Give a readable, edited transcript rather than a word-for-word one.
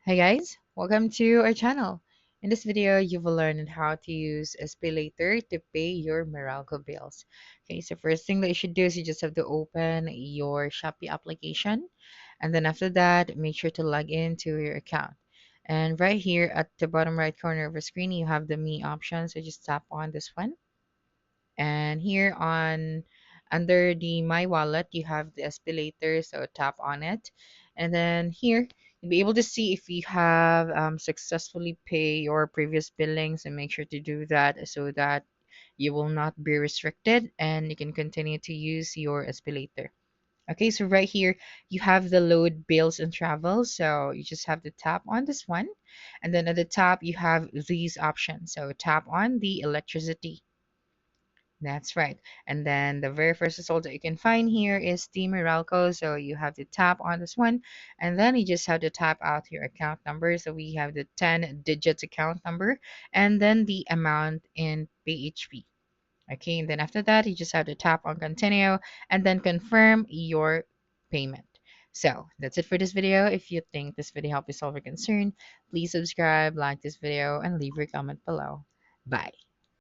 Hi guys, welcome to our channel. In this video, you will learn how to use SPayLater to pay your Meralco bills. Okay, so first thing that you should do is you just have to open your Shopee application, and then after that, make sure to log into your account. And right here at the bottom right corner of the screen, you have the Me option, so just tap on this one. And here on under the My Wallet, you have the SPayLater, so tap on it. And then here, you'll be able to see if you have successfully pay your previous billings and make sure to do that so that you will not be restricted and you can continue to use your SPayLater. Okay, so right here you have the load bills and travel. So you just have to tap on this one. And then at the top you have these options. So tap on the electricity. That's right. And then the very first result that you can find here is the Meralco. So you have to tap on this one, and then you just have to tap out your account number. So we have the 10 digits account number, and then the amount in PHP. Okay, and then after that, you just have to tap on continue and then confirm your payment. So that's it for this video. If you think this video helped you solve your concern, please subscribe, like this video, and leave your comment below. Bye.